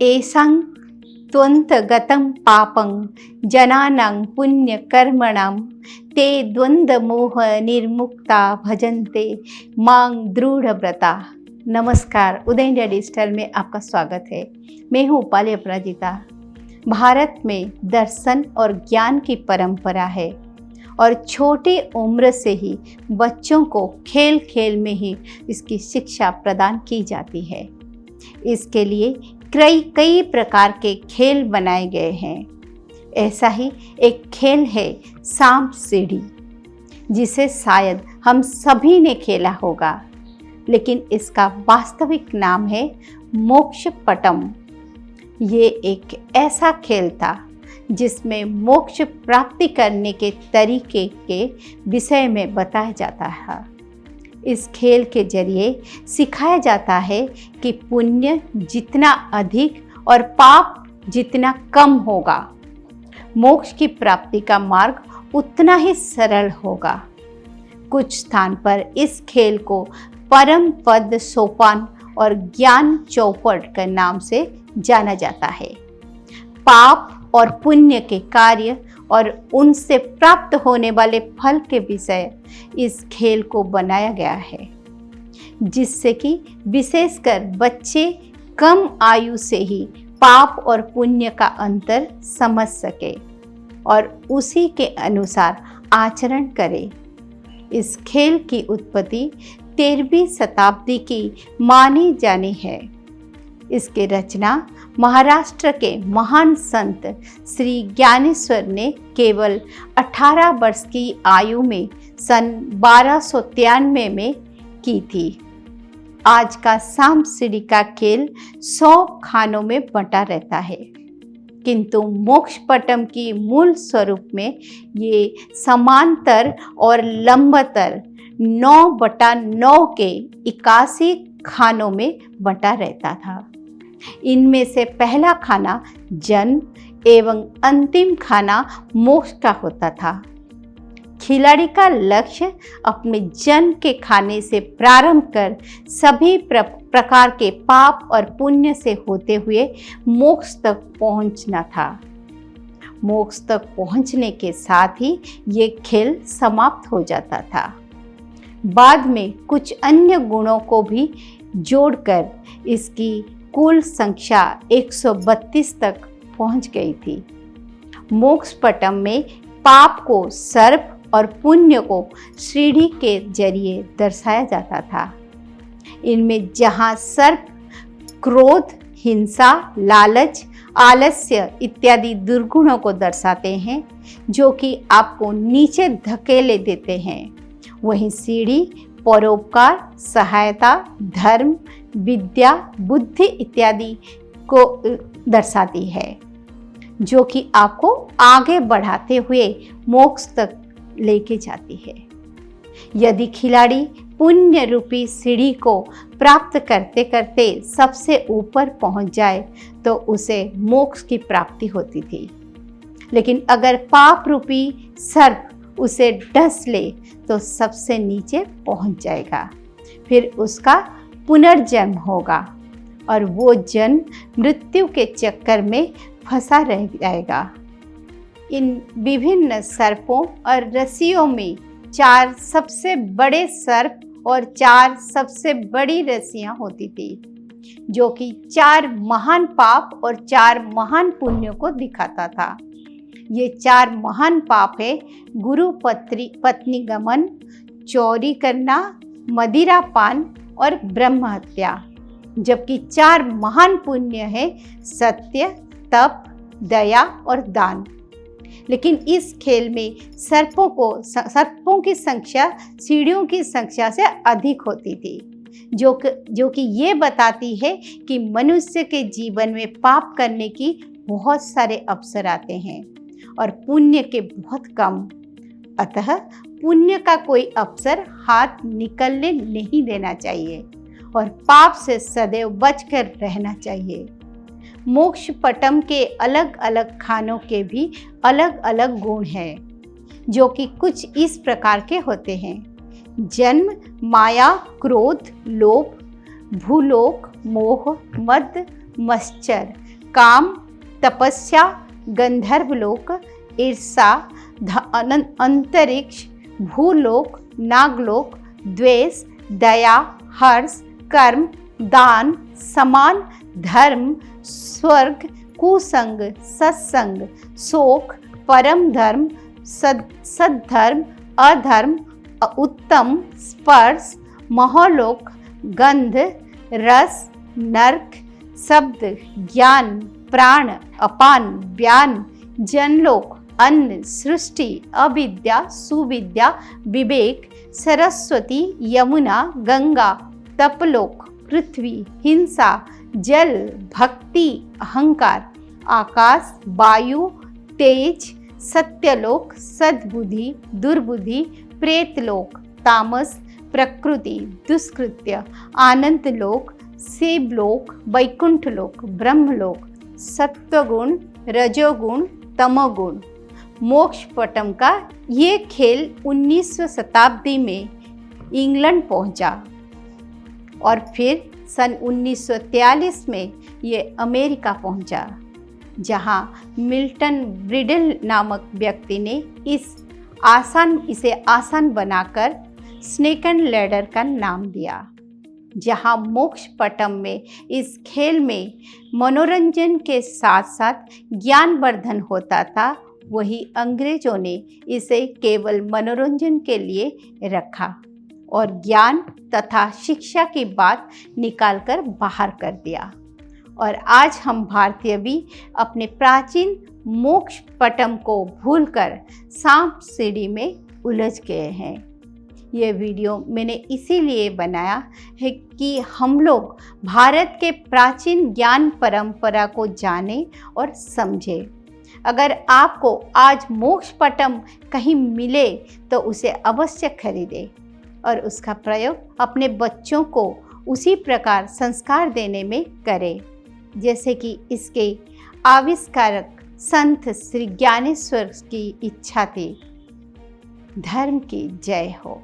एषां त्वन्तगतं पापं जनानां पुण्यकर्मणां ते द्वन्द्वमोह निर्मुक्ता भजन्ते मां दृढ़व्रता। नमस्कार, उदय इंडिया डिजिटल में आपका स्वागत है। मैं हूँ उपाली अपराजिता। भारत में दर्शन और ज्ञान की परंपरा है और छोटी उम्र से ही बच्चों को खेल खेल में ही इसकी शिक्षा प्रदान की जाती है। इसके लिए कई प्रकार के खेल बनाए गए हैं। ऐसा ही एक खेल है सांप सीढ़ी, जिसे शायद हम सभी ने खेला होगा, लेकिन इसका वास्तविक नाम है मोक्ष पटम। ये एक ऐसा खेल था जिसमें मोक्ष प्राप्ति करने के तरीके के विषय में बताया जाता है। इस खेल के जरिए सिखाया जाता है कि पुण्य जितना अधिक और पाप जितना कम होगा, मोक्ष की प्राप्ति का मार्ग उतना ही सरल होगा। कुछ स्थान पर इस खेल को परम पद सोपान और ज्ञान चौपट के नाम से जाना जाता है। पाप और पुण्य के कार्य और उनसे प्राप्त होने वाले फल के विषय इस खेल को बनाया गया है, जिससे कि विशेषकर बच्चे कम आयु से ही पाप और पुण्य का अंतर समझ सके और उसी के अनुसार आचरण करे। इस खेल की उत्पत्ति 13वीं शताब्दी की मानी जानी है। इसकी रचना महाराष्ट्र के महान संत श्री ज्ञानेश्वर ने केवल 18 वर्ष की आयु में सन 1293 में की थी। आज का सांप सीढ़ी का खेल 100 खानों में बंटा रहता है, किंतु मोक्ष पटम की मूल स्वरूप में ये समांतर और लंबतर 9/9 के 81 खानों में बंटा रहता था। इनमें से पहला खाना जन्म एवं अंतिम खाना मोक्ष का होता था। खिलाड़ी का लक्ष्य अपने जन्म के खाने से प्रारंभ कर सभी प्रकार के पाप और पुण्य से होते हुए मोक्ष तक पहुंचना था। मोक्ष तक पहुंचने के साथ ही ये खेल समाप्त हो जाता था। बाद में कुछ अन्य गुणों को भी जोड़कर इसकी कुल संख्या 132 तक पहुंच गई थी। मोक्ष पटम में पाप को सर्प और पुण्य को सीढ़ी के जरिए दर्शाया जाता था। इनमें जहां सर्प क्रोध, हिंसा, लालच, आलस्य इत्यादि दुर्गुणों को दर्शाते हैं, जो कि आपको नीचे धकेले देते हैं, वहीं सीढ़ी परोपकार, सहायता, धर्म, विद्या, बुद्धि इत्यादि को दर्शाती है, जो कि आपको आगे बढ़ाते हुए मोक्ष तक लेके जाती है। यदि खिलाड़ी पुण्य रूपी सीढ़ी को प्राप्त करते करते सबसे ऊपर पहुंच जाए तो उसे मोक्ष की प्राप्ति होती थी, लेकिन अगर पाप रूपी सर्प उसे डस ले तो सबसे नीचे पहुंच जाएगा। फिर उसका पुनर्जन्म होगा और वो जन्म मृत्यु के चक्कर में फंसा रह जाएगा। इन विभिन्न सर्पों और रस्सियों में 4 सबसे बड़े सर्प और 4 सबसे बड़ी रस्सियां होती थी, जो कि 4 महान पाप और 4 महान पुण्यों को दिखाता था। ये 4 महान पाप है गुरु पत्नी गमन, चोरी करना, मदिरा पान और ब्रह्म हत्या, जबकि 4 महान पुण्य है सत्य, तप, दया और दान। लेकिन इस खेल में सर्पों की संख्या सीढ़ियों की संख्या से अधिक होती थी, जो कि ये बताती है कि मनुष्य के जीवन में पाप करने की बहुत सारे अवसर आते हैं और पुण्य के बहुत कम। अतः पुण्य का कोई अवसर हाथ निकलने नहीं देना चाहिए और पाप से सदैव बचकर रहना चाहिए। मोक्ष पटम के अलग अलग खानों के भी अलग अलग गुण हैं, जो कि कुछ इस प्रकार के होते हैं। जन्म, माया, क्रोध, लोभ, भूलोक, मोह, मद, मत्सर, काम, तपस्या, गंधर्वलोक, ईर्षा, अंतरिक्ष, भूलोक, नागलोक, द्वेष, दया, हर्ष, कर्म, दान, समान, धर्म, स्वर्ग, कुसंग, सत्संग, शोक, परम धर्म, सद्धर्म, अधर्म, उत्तम, स्पर्श, महलोक, गंध, रस, नरक, शब्द, ज्ञान, प्राण, अपान, व्यान, जनलोक, अन्न, सृष्टि, अविद्या, सुविद्या, विवेक, सरस्वती, यमुना, गंगा, तपलोक, पृथ्वी, हिंसा, जल, भक्ति, अहंकार, आकाश, वायु, तेज, सत्यलोक, सद्बुद्धि, दुर्बुद्धि, प्रेतलोक, तामस, प्रकृति, दुष्कृत्य, आनंद लोक, शिवलोक, वैकुंठलोक, ब्रह्मलोक, सत्वगुण, रजोगुण, तमोगुण। मोक्ष पटम का ये खेल 19वीं शताब्दी में इंग्लैंड पहुंचा और फिर सन 1943 में ये अमेरिका पहुंचा, जहां मिल्टन ब्रिडल नामक व्यक्ति ने इसे आसान बनाकर स्नेक एंड लैडर का नाम दिया। जहां मोक्ष पटम में इस खेल में मनोरंजन के साथ साथ ज्ञानवर्धन होता था, वही अंग्रेजों ने इसे केवल मनोरंजन के लिए रखा और ज्ञान तथा शिक्षा की बात निकालकर बाहर कर दिया। और आज हम भारतीय भी अपने प्राचीन मोक्ष पटम को भूलकर सांप सीढ़ी में उलझ गए हैं। ये वीडियो मैंने इसीलिए बनाया है कि हम लोग भारत के प्राचीन ज्ञान परंपरा को जानें और समझें। अगर आपको आज मोक्ष पटम कहीं मिले तो उसे अवश्य खरीदें और उसका प्रयोग अपने बच्चों को उसी प्रकार संस्कार देने में करें जैसे कि इसके आविष्कारक संत श्री ज्ञानेश्वर की इच्छा थी। धर्म की जय हो।